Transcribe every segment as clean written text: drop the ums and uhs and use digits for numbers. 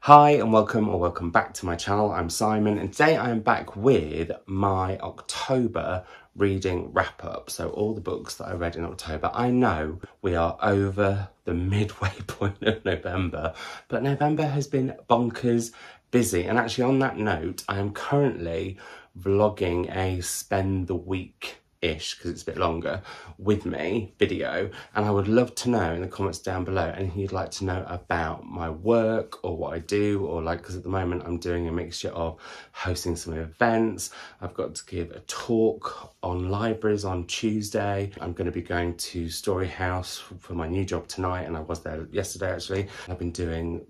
Hi and welcome or welcome back to my channel. I'm Simon and today I am back with my October reading wrap up. So all the books that I read in October. I know we are over the midway point of November, but November has been bonkers busy. And actually on that note, I am currently vlogging a spend the week ish, because it's a bit longer, with me video, and I would love to know in the comments down below anything you'd like to know about my work or what I do, or like, because at the moment I'm doing a mixture of hosting some events. I've got to give a talk on libraries on Tuesday. I'm going to be going to Story House for my new job tonight, and I was there yesterday actually. I've been doing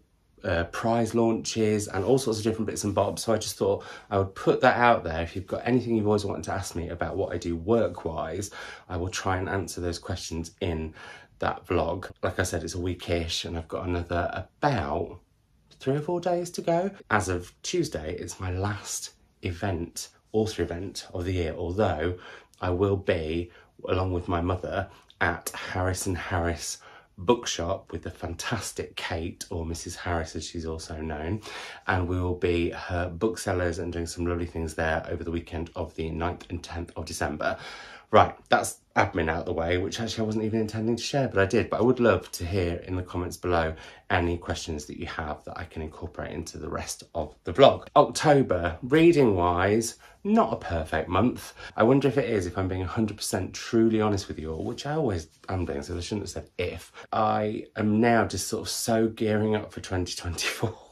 prize launches and all sorts of different bits and bobs, so I just thought I would put that out there. If you've got anything you've always wanted to ask me about what I do work-wise, I will try and answer those questions in that vlog. Like I said, it's a weekish and I've got another about 3 or 4 days to go. As of Tuesday, it's my last event, author event of the year, although I will be, along with my mother, at Harris and Harris bookshop with the fantastic Kate, or Mrs. Harris as she's also known, and we will be her booksellers and doing some lovely things there over the weekend of the 9th and 10th of December. Right, that's admin out of the way, which actually I wasn't even intending to share, but I did. But I would love to hear in the comments below any questions that you have that I can incorporate into the rest of the vlog. October, reading wise, not a perfect month. I wonder if it is, if I'm being 100% truly honest with you all, which I always am being, so I shouldn't have said if. I am now just sort of so gearing up for 2024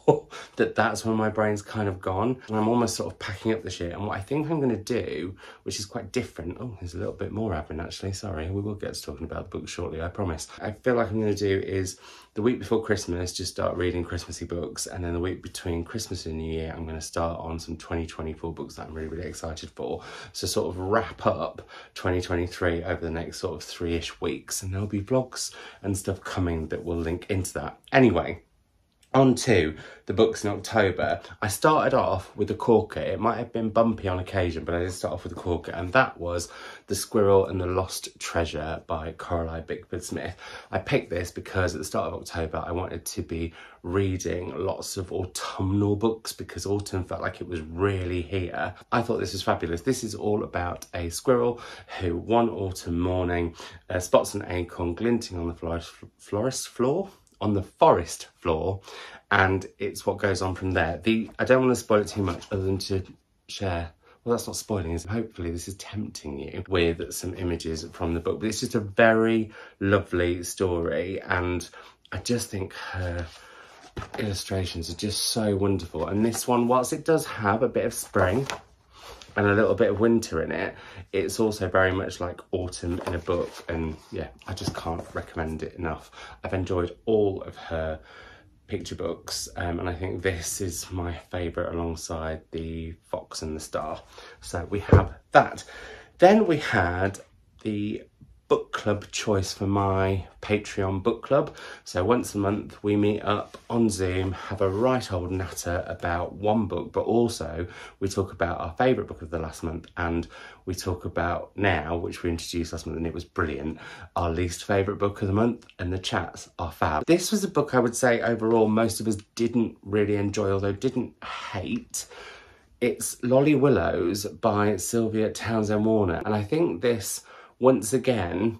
that's when my brain's kind of gone, and I'm almost sort of packing up the shit. And what I think I'm going to do, which is quite different, oh, there's a little bit more admin actually, sorry, we will get to talking about the book shortly, I promise. I feel like I'm going to do is the week before Christmas just start reading Christmassy books, and then the week between Christmas and New Year I'm going to start on some 2024 books that I'm really excited for. So sort of wrap up 2023 over the next sort of 3-ish weeks, and there'll be vlogs and stuff coming that will link into that. Anyway, on to the books in October. I started off with a corker. It might have been bumpy on occasion, but I did start off with a corker, and that was The Squirrel and the Lost Treasure by Coralie Bickford Smith. I picked this because at the start of October I wanted to be reading lots of autumnal books because autumn felt like it was really here. I thought this was fabulous. This is all about a squirrel who one autumn morning spots an acorn glinting on the forest floor, and it's what goes on from there. I don't want to spoil it too much other than to share, well, that's not spoiling, is hopefully this is tempting you with some images from the book, but it's just a very lovely story, and I just think her illustrations are just so wonderful. And this one, whilst it does have a bit of spring and a little bit of winter in it, it's also very much like autumn in a book, and yeah, I just can't recommend it enough. I've enjoyed all of her picture books, and I think this is my favourite alongside The Fox and the Star. So we have that. Then we had the book club choice for my Patreon book club. So once a month we meet up on Zoom, have a right old natter about one book, but also we talk about our favourite book of the last month, and we talk about now, which we introduced last month and it was brilliant, our least favourite book of the month, and the chats are fab. This was a book I would say overall most of us didn't really enjoy, although didn't hate. It's Willows by Sylvia Townsend Warner, and I think this once again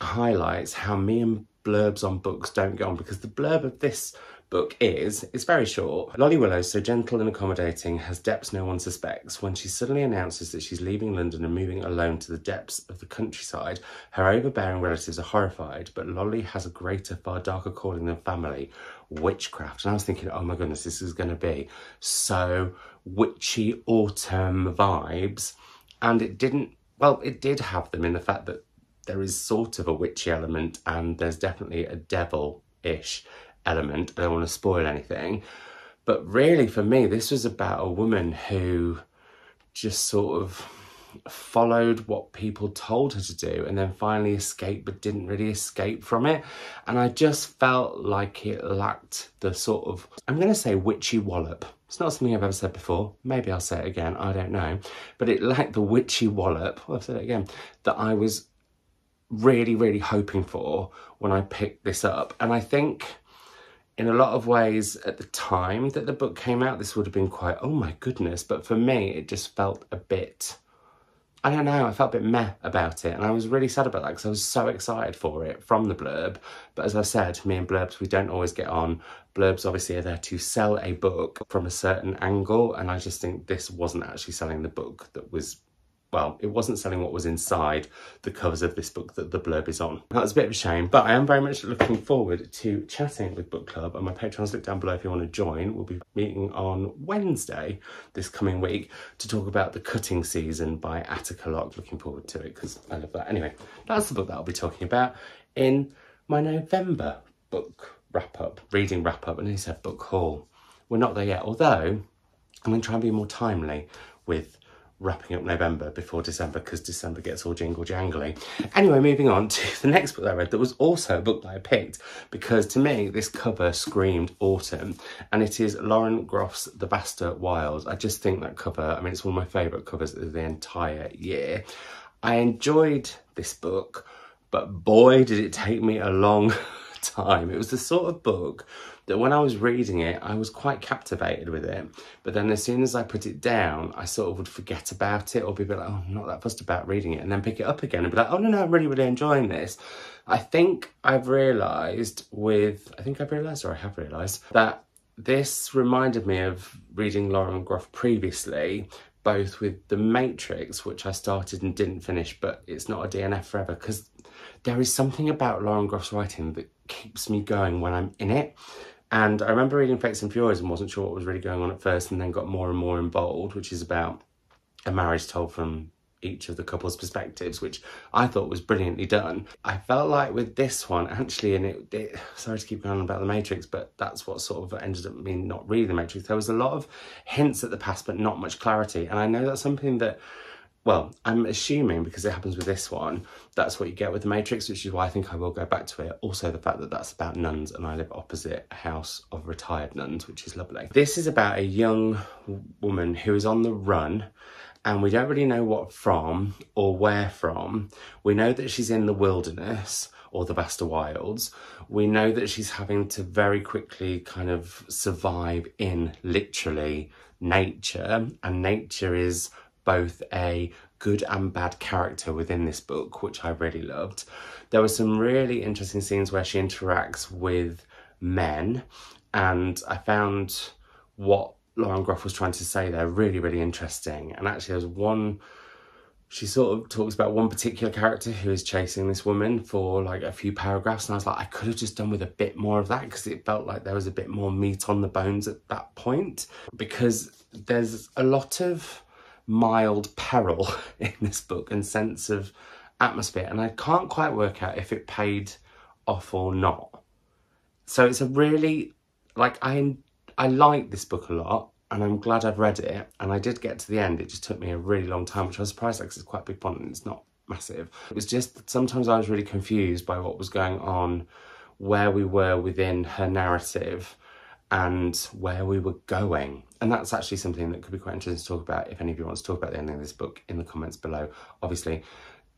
highlights how me and blurbs on books don't get on, because the blurb of this book it's very short. Willows, so gentle and accommodating, has depths no one suspects. When she suddenly announces that she's leaving London and moving alone to the depths of the countryside, her overbearing relatives are horrified, but Lolly has a greater, far darker calling than family: witchcraft. And I was thinking, oh my goodness, this is going to be so witchy autumn vibes, and it didn't. Well, it did have them in the fact that there is sort of a witchy element, and there's definitely a devil-ish element. I don't want to spoil anything, but really for me this was about a woman who just sort of followed what people told her to do, and then finally escaped but didn't really escape from it. And I just felt like it lacked the sort of, I'm going to say, witchy wallop. It's not something I've ever said before. Maybe I'll say it again, I don't know. But it lacked the witchy wallop, well, I've said it again, that I was really hoping for when I picked this up. And I think In a lot of ways, at the time that the book came out, this would have been quite, oh my goodness. But for me, it just felt a bit, I don't know, I felt a bit meh about it. And I was really sad about that because I was so excited for it from the blurb. But as I've said, me and blurbs, we don't always get on. Blurbs obviously are there to sell a book from a certain angle. And I just think this wasn't actually selling the book that was, well, it wasn't selling what was inside the covers of this book that the blurb is on. That's a bit of a shame, but I am very much looking forward to chatting with Book Club, and my Patreon's link down below if you want to join. We'll be meeting on Wednesday this coming week to talk about The Cutting Season by Attica Locke. Looking forward to it because I love that. Anyway, that's the book that I'll be talking about in my November book wrap-up, reading wrap-up, and he said book haul. We're not there yet, although I'm going to try and be more timely with wrapping up November before December because December gets all jingle jangly. Anyway, moving on to the next book that I read that was also a book that I picked because to me this cover screamed autumn, and it is Lauren Groff's The Vaster Wilds. I just think that cover, I mean, it's one of my favourite covers of the entire year. I enjoyed this book, but boy did it take me a long time. It was the sort of book that when I was reading it, I was quite captivated with it. But then as soon as I put it down, I sort of would forget about it or be a bit like, oh, I'm not that fussed about reading it. And then pick it up again and be like, oh, no, I'm really, really enjoying this. I think I've realised that this reminded me of reading Lauren Groff previously, both with The Matrix, which I started and didn't finish, but it's not a DNF forever, because there is something about Lauren Groff's writing that keeps me going when I'm in it. And I remember reading Fakes and Furies and wasn't sure what was really going on at first, and then got more and more involved, which is about a marriage told from each of the couple's perspectives, which I thought was brilliantly done. I felt like with this one, actually, and it sorry to keep going on about The Matrix, but that's what sort of ended up me not reading The Matrix. There was a lot of hints at the past, but not much clarity. And I know that's something that, well, I'm assuming because it happens with this one, that's what you get with The Matrix, which is why I think I will go back to it. Also, the fact that that's about nuns and I live opposite a house of retired nuns, which is lovely. This is about a young woman who is on the run, and we don't really know what from or where from. We know that she's in the wilderness or the Vaster Wilds. We know that she's having to very quickly kind of survive in literally nature, and nature is both a good and bad character within this book, which I really loved. There were some really interesting scenes where she interacts with men, and I found what Lauren Groff was trying to say there really, really interesting. And actually there's one, she sort of talks about one particular character who is chasing this woman for like a few paragraphs, and I was like, I could have just done with a bit more of that, because it felt like there was a bit more meat on the bones at that point, because there's a lot of mild peril in this book and sense of atmosphere, and I can't quite work out if it paid off or not. So it's a really, like, I like this book a lot, and I'm glad I've read it, and I did get to the end. It just took me a really long time, which I was surprised at because it's quite a big font and it's not massive. It was just that sometimes I was really confused by what was going on, where we were within her narrative and where we were going. And that's actually something that could be quite interesting to talk about if any of you want to talk about the ending of this book in the comments below. Obviously,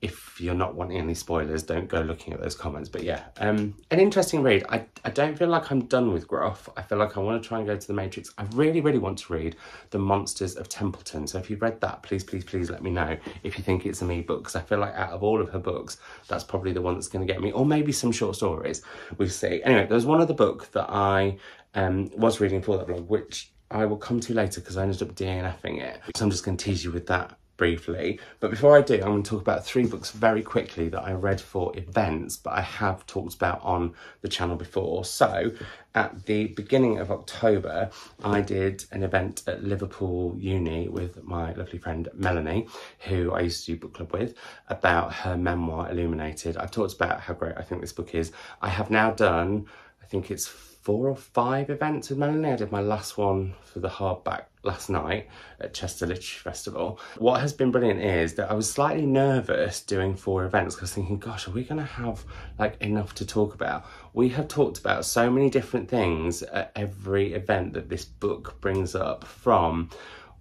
if you're not wanting any spoilers, don't go looking at those comments. But yeah, an interesting read. I don't feel like I'm done with Groff. I feel like I want to try and go to The Matrix. I really, really want to read The Monsters of Templeton. So if you've read that, please, please, please let me know if you think it's a me book, because I feel like out of all of her books, that's probably the one that's going to get me, or maybe some short stories. We'll see. Anyway, there was one other book that I was reading for that vlog, which I will come to later because I ended up DNFing it. So I'm just going to tease you with that briefly. But before I do, I'm going to talk about 3 books very quickly that I read for events, but I have talked about on the channel before. So at the beginning of October, I did an event at Liverpool Uni with my lovely friend Melanie, who I used to do book club with, about her memoir Illuminated. I've talked about how great I think this book is. I have now done, I think it's 4 or 5 events with Melanie. I did my last one for the hardback last night at Chester Literary Festival. What has been brilliant is that I was slightly nervous doing 4 events because I was thinking, gosh, are we going to have like enough to talk about? We have talked about so many different things at every event that this book brings up, from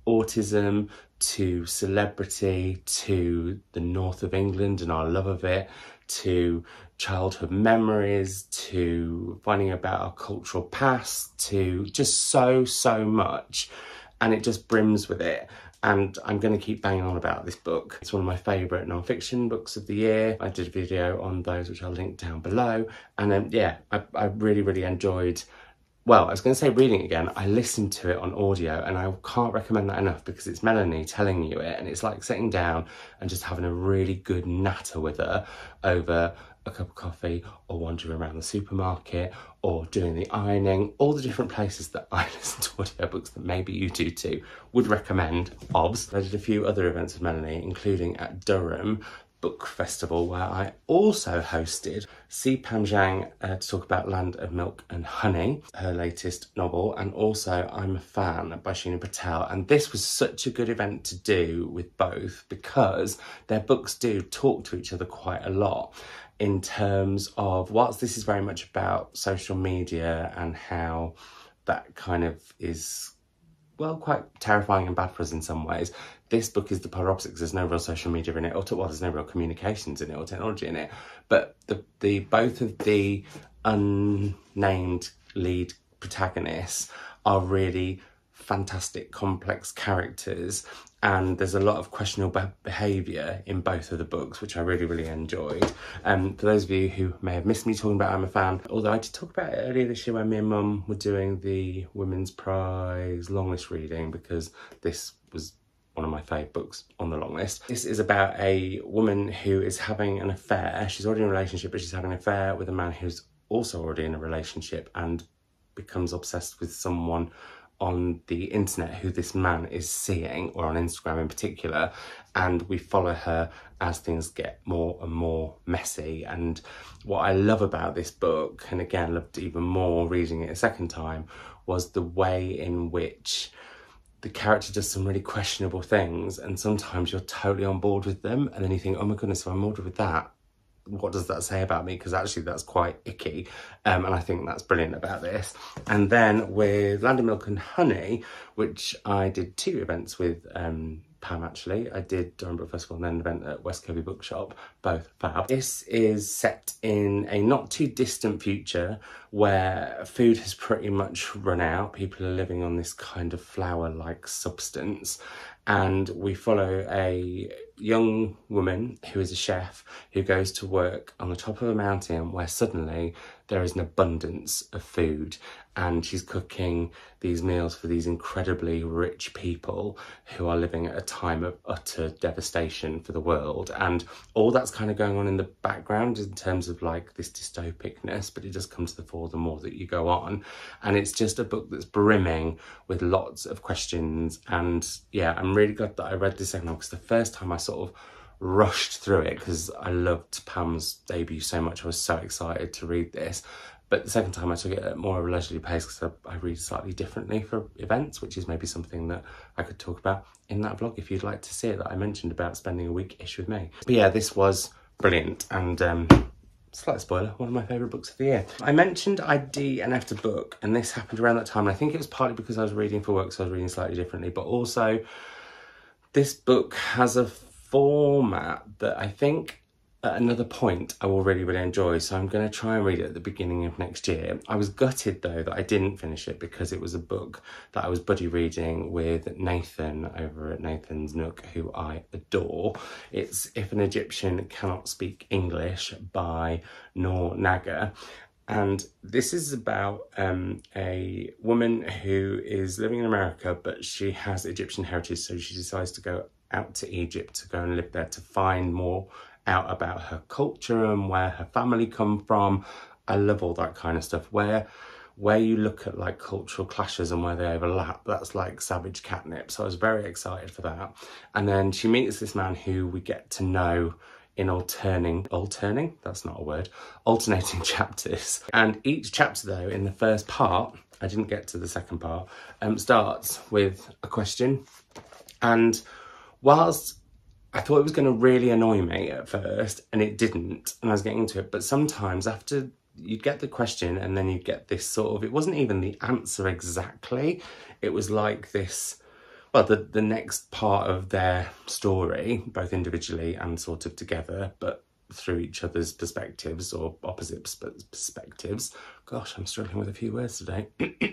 autism to celebrity to the north of England and our love of it, to childhood memories to finding about our cultural past to just so much, and it just brims with it. And I'm going to keep banging on about this book. It's one of my favourite non-fiction books of the year. I did a video on those which I'll link down below, and yeah, I really enjoyed, well, I was going to say reading it again. I listened to it on audio, and I can't recommend that enough because it's Melanie telling you it, and it's like sitting down and just having a really good natter with her over a cup of coffee, or wandering around the supermarket, or doing the ironing, all the different places that I listen to audiobooks that maybe you do too. Would recommend, obs. I did a few other events with Melanie, including at Durham Book Festival, where I also hosted Zhang to talk about Land of Milk and Honey, her latest novel, and also I'm a Fan by Sheena Patel. And this was such a good event to do with both because their books do talk to each other quite a lot, in terms of, whilst this is very much about social media and how that kind of is, well, quite terrifying and bad for us in some ways, this book is the polar opposite because there's no real social media in it, or well, there's no real communications in it or technology in it. But the both of the unnamed lead protagonists are really fantastic, complex characters, and there's a lot of questionable behaviour in both of the books, which I really enjoyed. For those of you who may have missed me talking about I'm a Fan, although I did talk about it earlier this year when me and Mum were doing the Women's Prize long list reading, because this was one of my favourite books on the long list. This is about a woman who is having an affair. She's already in a relationship, but she's having an affair with a man who's also already in a relationship, and becomes obsessed with someone on the internet who this man is seeing, or on Instagram in particular, and we follow her as things get more and more messy. And what I love about this book, and again loved even more reading it a second time, was the way in which the character does some really questionable things, and sometimes you're totally on board with them, and then you think, oh my goodness, if I'm on board with that, what does that say about me? Because actually that's quite icky, and I think that's brilliant about this. And then with Land of Milk and Honey, which I did 2 events with Pam actually. I did Durham Book Festival and then an event at West Kirby Bookshop, both fab. This is set in a not too distant future where food has pretty much run out. People are living on this kind of flour-like substance, and we follow a young woman who is a chef who goes to work on the top of a mountain where suddenly there is an abundance of food, and she's cooking these meals for these incredibly rich people who are living at a time of utter devastation for the world. And all that's kind of going on in the background in terms of like this dystopicness, but it does come to the fore the more that you go on. And it's just a book that's brimming with lots of questions. And yeah, I'm really glad that I read this second one, because the first time I sort of rushed through it because I loved Pam's debut so much. I was so excited to read this. But the second time I took it at more of a leisurely pace because I read slightly differently for events, which is maybe something that I could talk about in that vlog if you'd like to see it, that I mentioned about spending a week-ish with me. But yeah, this was brilliant, and slight spoiler, one of my favourite books of the year. I mentioned I'd DNF'd a book, and this happened around that time, and I think it was partly because I was reading for work, so I was reading slightly differently, but also this book has a format that I think at another point I will really enjoy, so I'm going to try and read it at the beginning of next year. I was gutted though that I didn't finish it, because it was a book that I was buddy reading with Nathan over at Nathan's Nook, who I adore. It's If an Egyptian Cannot Speak English by Noor Naga. And this is about a woman who is living in America, but she has Egyptian heritage, so she decides to go out to Egypt to go and live there to find more out about her culture and where her family come from. I love all that kind of stuff, where you look at like cultural clashes and where they overlap. That's like savage catnip, so I was very excited for that. And then she meets this man who we get to know in alternating chapters. And each chapter though, in the first part, I didn't get to the second part, starts with a question. And whilst I thought it was going to really annoy me at first, and it didn't, and I was getting into it, but sometimes after you'd get the question and then you'd get this sort of, it wasn't even the answer exactly, it was like this, well, the next part of their story, both individually and sort of together, but through each other's perspectives or opposite perspectives. Gosh, I'm struggling with a few words today.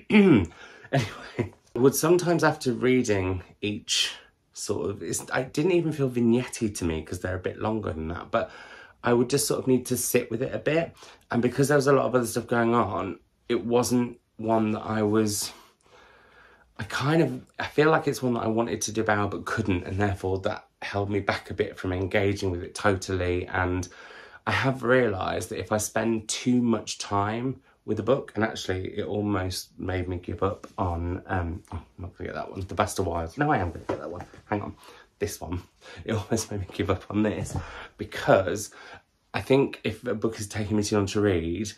Anyway, I would sometimes after reading each sort of, I didn't even feel vignette-y to me because they're a bit longer than that, but I would just sort of need to sit with it a bit. And because there was a lot of other stuff going on, it wasn't one that I feel like it's one that I wanted to devour but couldn't, and therefore that held me back a bit from engaging with it totally. And I have realised that if I spend too much time with a book, and actually it almost made me give up on, I'm not going to get that one, The Best of Wilds. No, I am going to get that one. Hang on. This one. It almost made me give up on this, because I think if a book is taking me too long to read,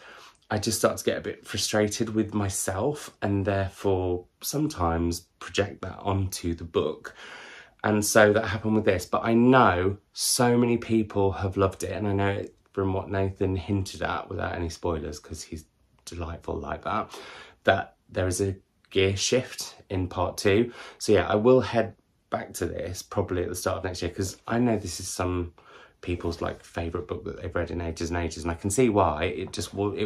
I just start to get a bit frustrated with myself, and therefore sometimes project that onto the book. And so that happened with this. But I know so many people have loved it, and I know it from what Nathan hinted at, without any spoilers, because he's delightful like that, that there is a gear shift in part 2. So yeah, I will head back to this probably at the start of next year, because I know this is some people's like favourite book that they've read in ages and ages, and I can see why. It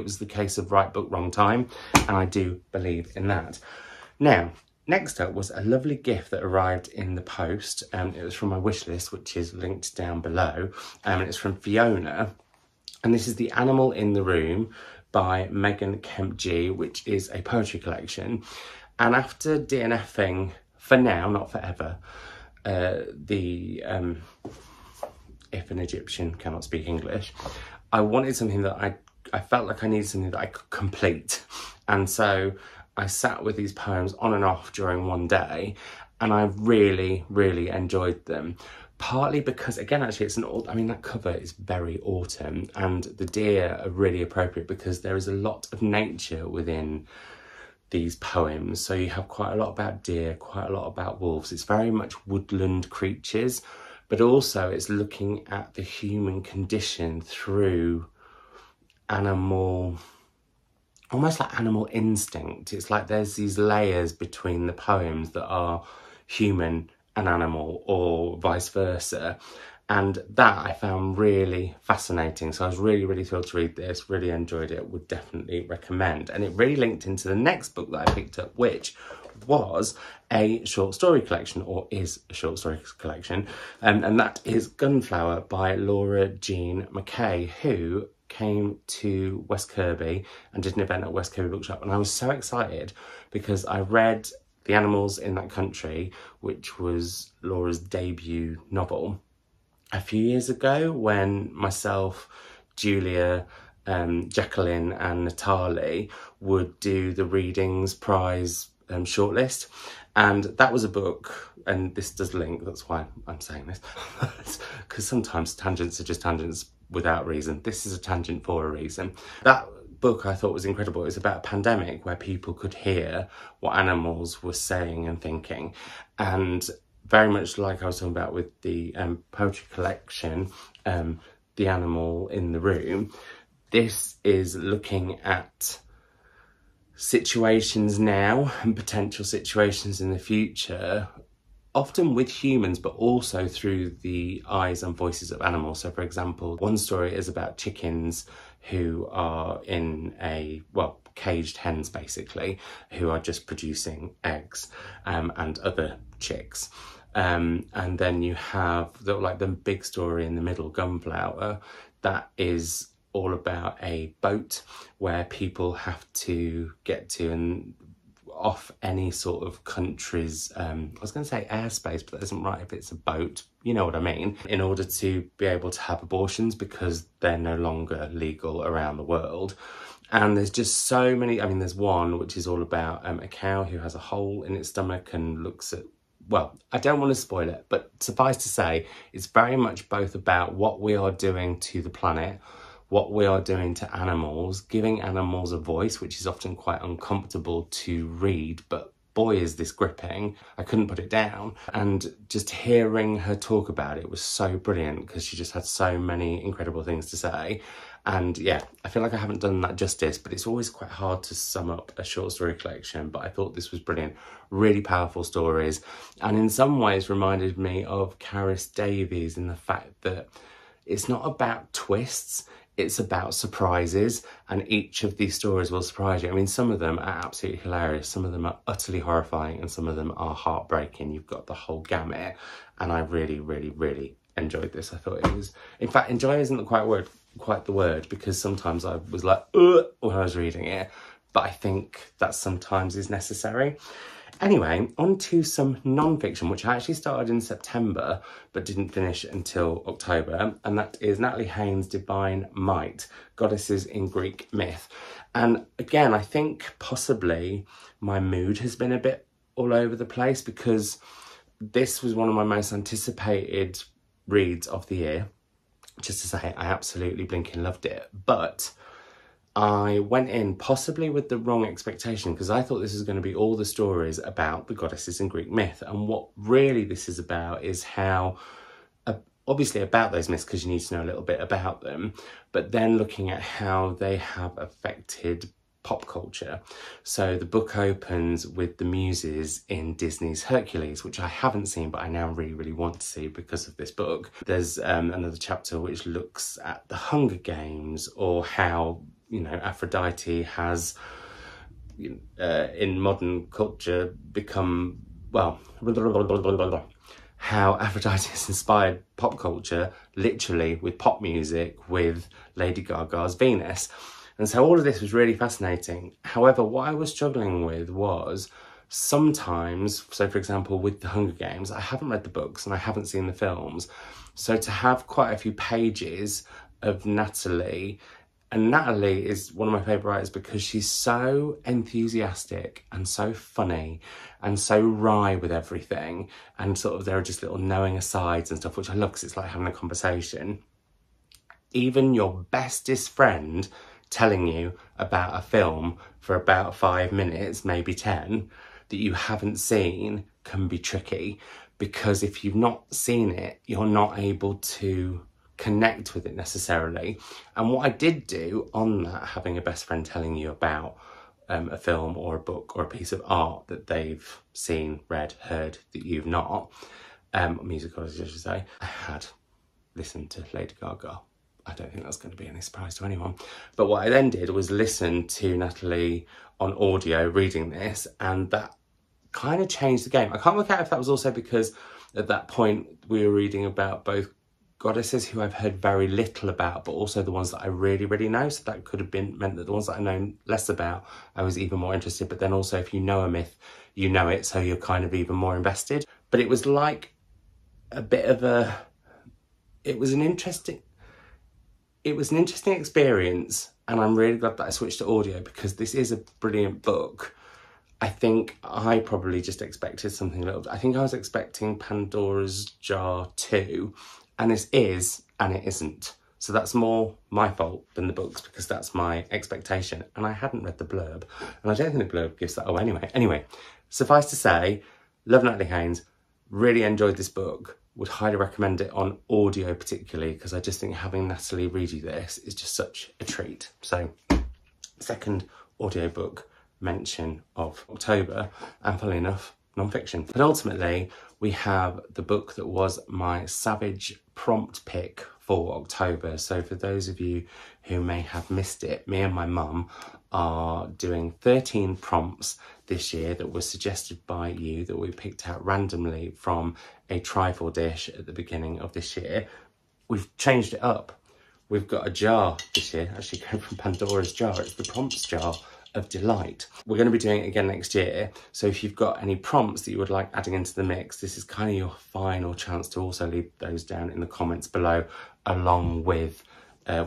was the case of right book, wrong time, and I do believe in that. Now, next up was a lovely gift that arrived in the post. It was from my wish list, which is linked down below, and it's from Fiona, and this is The Animal in the Room by Meghan Kemp G, which is a poetry collection. And after DNFing, for now, not forever, If an Egyptian Cannot Speak English, I wanted something that I felt like I needed something that I could complete. And so I sat with these poems on and off during one day, and I really, really enjoyed them. Partly because, again, actually, that cover is very autumn, and the deer are really appropriate because there is a lot of nature within these poems. So you have quite a lot about deer, quite a lot about wolves. It's very much woodland creatures, but also it's looking at the human condition through animal, almost like animal instinct. It's like there's these layers between the poems that are human and animal, or vice versa. And that I found really fascinating. So I was really, really thrilled to read this, really enjoyed it, would definitely recommend. And it really linked into the next book that I picked up, which was a short story collection, or is a short story collection. And that is Gunflower by Laura Jean McKay, who came to West Kirby and did an event at West Kirby Bookshop. And I was so excited because I read The Animals in That Country, which was Laura's debut novel, a few years ago, when myself, Julia, Jacqueline and Natalie would do the Readings Prize shortlist. And that was a book, and this does link, that's why I'm saying this, because sometimes tangents are just tangents without reason. This is a tangent for a reason. That book I thought was incredible. It was about a pandemic where people could hear what animals were saying and thinking, and very much like I was talking about with the poetry collection, The Animal in the Room, this is looking at situations now and potential situations in the future, often with humans, but also through the eyes and voices of animals. So for example, one story is about chickens who are in caged hens basically, who are just producing eggs and other chicks. And then you have the big story in the middle, Gunflower, that is all about a boat where people have to get to and off any sort of country's, I was going to say airspace, but that isn't right if it's a boat, you know what I mean, in order to be able to have abortions because they're no longer legal around the world. And there's just so many, there's one which is all about a cow who has a hole in its stomach and looks at, well, I don't want to spoil it, but suffice to say, it's very much both about what we are doing to the planet, what we are doing to animals, giving animals a voice, which is often quite uncomfortable to read, but boy is this gripping. I couldn't put it down. And just hearing her talk about it was so brilliant because she just had so many incredible things to say. And yeah, I feel like I haven't done that justice, but it's always quite hard to sum up a short story collection, but I thought this was brilliant. Really powerful stories, and in some ways reminded me of Caris Davies in the fact that it's not about twists, it's about surprises, and each of these stories will surprise you. I mean, some of them are absolutely hilarious, some of them are utterly horrifying, and some of them are heartbreaking. You've got the whole gamut, and I really, really, really enjoyed this. I thought it was, in fact, enjoy isn't quite the word, because sometimes I was like, ugh, when I was reading it, but I think that sometimes is necessary. Anyway, on to some non-fiction, which I actually started in September, but didn't finish until October, and that is Natalie Haynes' Divine Might, Goddesses in Greek Myth. And again, I think possibly my mood has been a bit all over the place, because this was one of my most anticipated reads of the year. Just to say, I absolutely blinking loved it, but I went in possibly with the wrong expectation, because I thought this was going to be all the stories about the goddesses in Greek myth. And what really this is about is how, obviously about those myths, because you need to know a little bit about them, but then looking at how they have affected pop culture. So the book opens with the muses in Disney's Hercules, which I haven't seen, but I now really, really want to see because of this book. There's another chapter which looks at the Hunger Games, or how, you know, Aphrodite has, in modern culture, become, well, how Aphrodite has inspired pop culture, literally with pop music, with Lady Gaga's Venus. And so all of this was really fascinating. However, what I was struggling with was sometimes, so for example, with the Hunger Games, I haven't read the books and I haven't seen the films. So to have quite a few pages of Natalie, and Natalie is one of my favourite writers because she's so enthusiastic and so funny and so wry with everything. And sort of there are just little knowing asides and stuff, which I love because it's like having a conversation. Even your bestest friend telling you about a film for about 5 minutes, maybe 10, that you haven't seen can be tricky, because if you've not seen it, you're not able to connect with it necessarily. And what I did do on that, having a best friend telling you about a film or a book or a piece of art that they've seen, read, heard, that you've not, musical, as I should say, I had listened to Lady Gaga. I don't think that's going to be any surprise to anyone. But what I then did was listen to Natalie on audio reading this, and that kind of changed the game. I can't work out if that was also because at that point we were reading about both goddesses who I've heard very little about, but also the ones that I really, really know. So that could have meant that the ones that I know less about, I was even more interested. But then also if you know a myth, you know it, so you're kind of even more invested. But it was like a bit of it was an interesting experience, and I'm really glad that I switched to audio, because this is a brilliant book. I think I probably just expected something a little bit. I think I was expecting Pandora's Jar 2, and this is, and it isn't. So that's more my fault than the books, because that's my expectation. And I hadn't read the blurb, and I don't think the blurb gives that away anyway. Anyway, suffice to say, love Natalie Haynes, really enjoyed this book. Would highly recommend it on audio particularly, because I just think having Natalie read you this is just such a treat. So, second audiobook mention of October, and funnily enough, non-fiction. But ultimately, we have the book that was my Savage prompt pick for October. So for those of you who may have missed it, me and my mum are doing 13 prompts this year that were suggested by you, that we picked out randomly from a trifle dish at the beginning of this year. We've changed it up. We've got a jar this year, actually going from Pandora's jar. It's the prompts jar of delight. We're going to be doing it again next year. So if you've got any prompts that you would like adding into the mix, this is kind of your final chance to also leave those down in the comments below, along with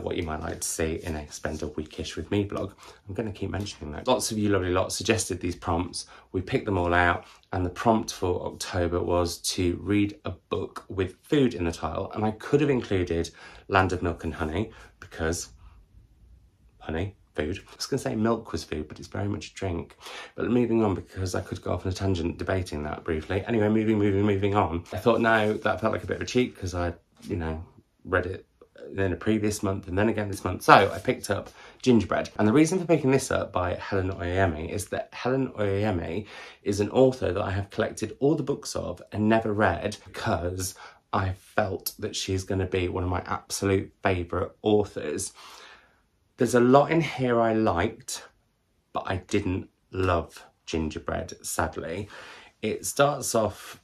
what you might like to see in a Spend a Weekish with Me blog. I'm going to keep mentioning that. Lots of you lovely lot suggested these prompts. We picked them all out, and the prompt for October was to read a book with food in the title. And I could have included Land of Milk and Honey, because honey, food. I was going to say milk was food, but it's very much a drink. But moving on, because I could go off on a tangent debating that briefly. Anyway, moving on. I thought, no, that felt like a bit of a cheat, because I, read it in a previous month and then again this month. So I picked up Gingerbread. And the reason for picking this up by Helen Oyeyemi is that Helen Oyeyemi is an author that I have collected all the books of and never read, because I felt that she's going to be one of my absolute favourite authors. There's a lot in here I liked, but I didn't love Gingerbread, sadly. It starts off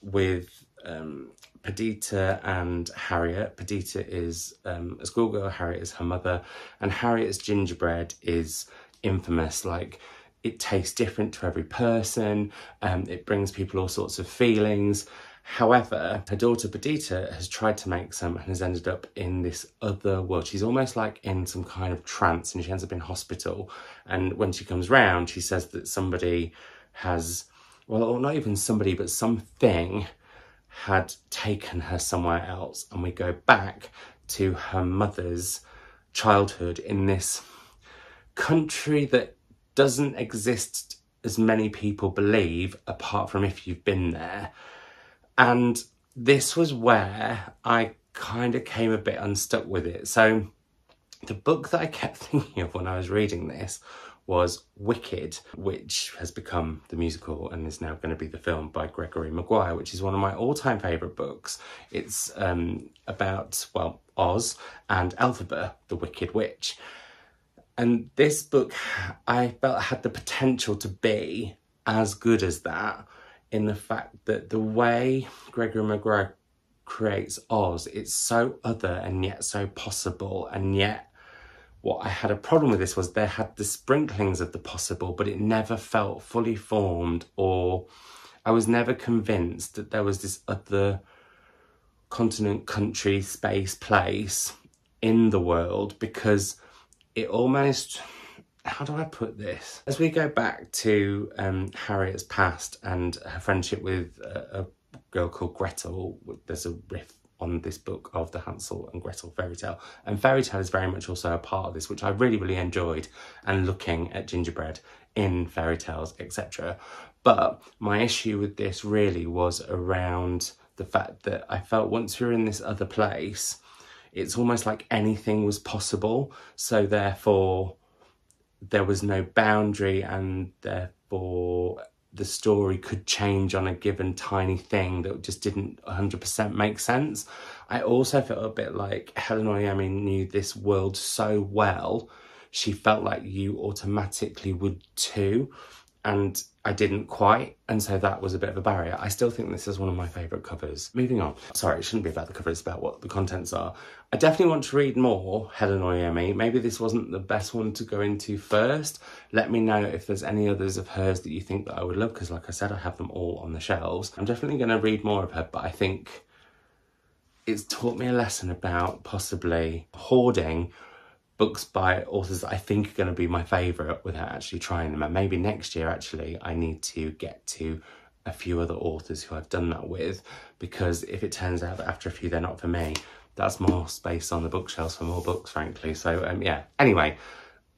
with Perdita and Harriet. Perdita is a schoolgirl, Harriet is her mother, and Harriet's gingerbread is infamous. Like, it tastes different to every person, it brings people all sorts of feelings. However, her daughter Perdita has tried to make some and has ended up in this other world. She's almost like in some kind of trance, and she ends up in hospital. And when she comes round, she says that somebody has, well, or not even somebody, but something had taken her somewhere else. And we go back to her mother's childhood in this country that doesn't exist as many people believe, apart from if you've been there. And this was where I kind of came a bit unstuck with it. So the book that I kept thinking of when I was reading this was Wicked, which has become the musical and is now going to be the film by Gregory Maguire, which is one of my all-time favourite books. It's about, well, Oz and Elphaba, the Wicked Witch. And this book, I felt, had the potential to be as good as that, in the fact that the way Gregory Maguire creates Oz, it's so other and yet so possible. And yet what I had a problem with this was there had the sprinklings of the possible, but it never felt fully formed, or I was never convinced that there was this other continent, country, space, place in the world, because it almost, how do I put this? As we go back to Harriet's past and her friendship with a girl called Gretel, there's a riff on this book of the Hansel and Gretel fairy tale. And fairy tale is very much also a part of this, which I really, really enjoyed, and looking at gingerbread in fairy tales, etc. But my issue with this really was around the fact that I felt once we were in this other place, it's almost like anything was possible. So therefore, there was no boundary, and therefore the story could change on a given tiny thing that just didn't 100% make sense. I also felt a bit like Helen Oyeyemi knew this world so well, she felt like you automatically would too, and I didn't quite, and so that was a bit of a barrier. I still think this is one of my favourite covers. Moving on. Sorry, it shouldn't be about the cover, it's about what the contents are. I definitely want to read more Helen Oyeyemi. Maybe this wasn't the best one to go into first. Let me know if there's any others of hers that you think that I would love, because like I said, I have them all on the shelves. I'm definitely going to read more of her, but I think it's taught me a lesson about possibly hoarding books by authors that I think are going to be my favourite without actually trying them. And maybe next year, actually, I need to get to a few other authors who I've done that with, because if it turns out that after a few they're not for me, that's more space on the bookshelves for more books, frankly. So yeah, anyway,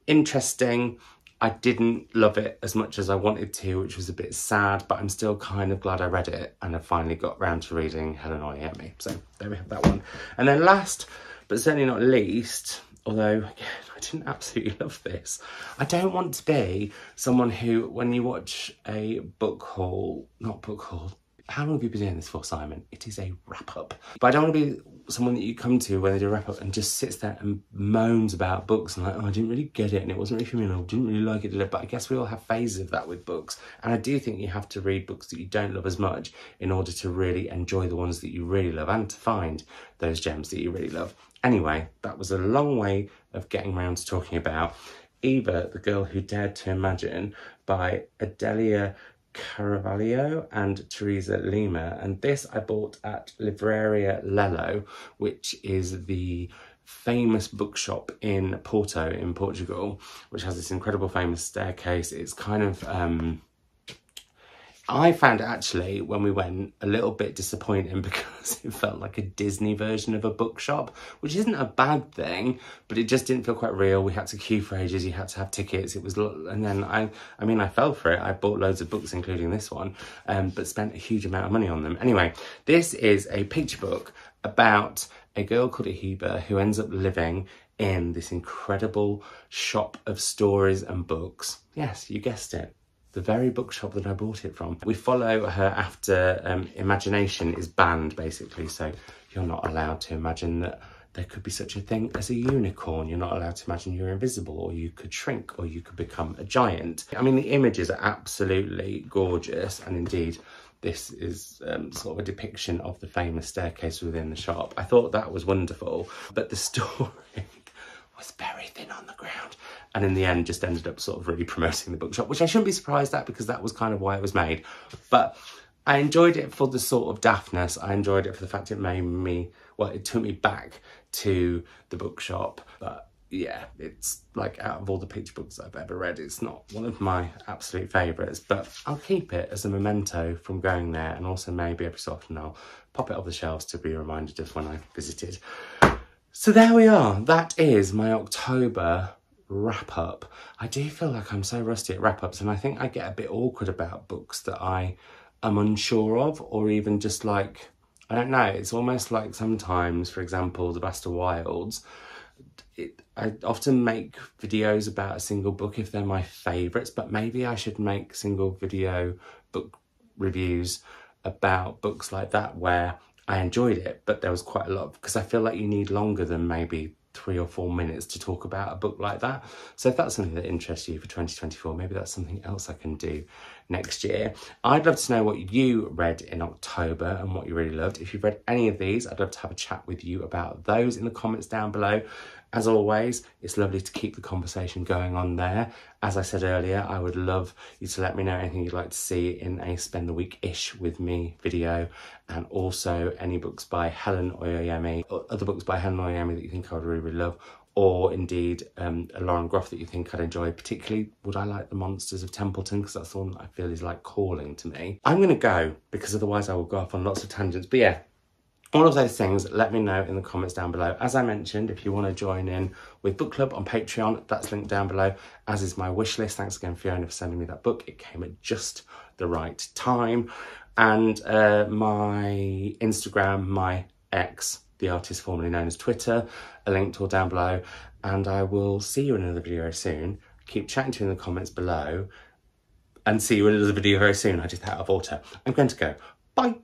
interesting. I didn't love it as much as I wanted to, which was a bit sad, but I'm still kind of glad I read it, and I finally got round to reading Helen Oyeyemi. So there we have that one. And then last, but certainly not least, although, again, I didn't absolutely love this. I don't want to be someone who, when you watch a book haul, not book haul, how long have you been doing this for, Simon? It is a wrap-up. But I don't want to be someone that you come to when they do a wrap-up and just sits there and moans about books and like, oh, I didn't really get it, and it wasn't really for me, and I didn't really like it. But I guess we all have phases of that with books. And I do think you have to read books that you don't love as much in order to really enjoy the ones that you really love, and to find those gems that you really love. Anyway, that was a long way of getting around to talking about Eva, the Girl Who Dared to Imagine by Adelia Carvaliho and Teresa Lima. And this I bought at Livraria Lello, which is the famous bookshop in Porto in Portugal, which has this incredible famous staircase. It's kind of I found it actually, when we went, a little bit disappointing because it felt like a Disney version of a bookshop, which isn't a bad thing, but it just didn't feel quite real. We had to queue for ages, you had to have tickets. It was, and then I mean, I fell for it. I bought loads of books, including this one, but spent a huge amount of money on them. Anyway, this is a picture book about a girl called Eva who ends up living in this incredible shop of stories and books. Yes, you guessed it. the very bookshop that I bought it from. We follow her after imagination is banned, basically, so you're not allowed to imagine that there could be such a thing as a unicorn. You're not allowed to imagine you're invisible, or you could shrink, or you could become a giant. I mean, the images are absolutely gorgeous, and indeed, this is sort of a depiction of the famous staircase within the shop. I thought that was wonderful, but the story was very thin on the ground, and in the end just ended up sort of really promoting the bookshop, which I shouldn't be surprised at, because that was kind of why it was made. But I enjoyed it for the sort of daftness. I enjoyed it for the fact it made me, well, it took me back to the bookshop. But yeah, it's like, out of all the picture books I've ever read, it's not one of my absolute favourites, but I'll keep it as a memento from going there, and also maybe every so often I'll pop it off the shelves to be reminded of when I visited. So there we are. That is my October wrap up. I do feel like I'm so rusty at wrap ups, and I think I get a bit awkward about books that I am unsure of, or even just like, I don't know, it's almost like sometimes, for example, The Bastard Wilds, I often make videos about a single book if they're my favourites, but maybe I should make single video book reviews about books like that where I enjoyed it, but there was quite a lot, because I feel like you need longer than maybe 3 or 4 minutes to talk about a book like that. So if that's something that interests you for 2024, maybe that's something else I can do next year. I'd love to know what you read in October and what you really loved. If you've read any of these, I'd love to have a chat with you about those in the comments down below. As always, it's lovely to keep the conversation going on there. As I said earlier, I would love you to let me know anything you'd like to see in a Spend the Week-ish with me video, and also any books by Helen Oyeyemi, or other books by Helen Oyeyemi that you think I would really, really love, or indeed a Lauren Groff that you think I'd enjoy. Particularly, would I like The Monsters of Templeton, because that's the one that I feel is like calling to me. I'm going to go, because otherwise I will go off on lots of tangents. But yeah, all of those things, let me know in the comments down below. As I mentioned, if you want to join in with Book Club on Patreon, that's linked down below, as is my wish list. Thanks again, Fiona, for sending me that book. It came at just the right time. And my Instagram, my ex, the artist formerly known as Twitter, are linked all down below. And I will see you in another video very soon. Keep chatting to you in the comments below, and see you in another video very soon. I did that out of order. I'm going to go. Bye.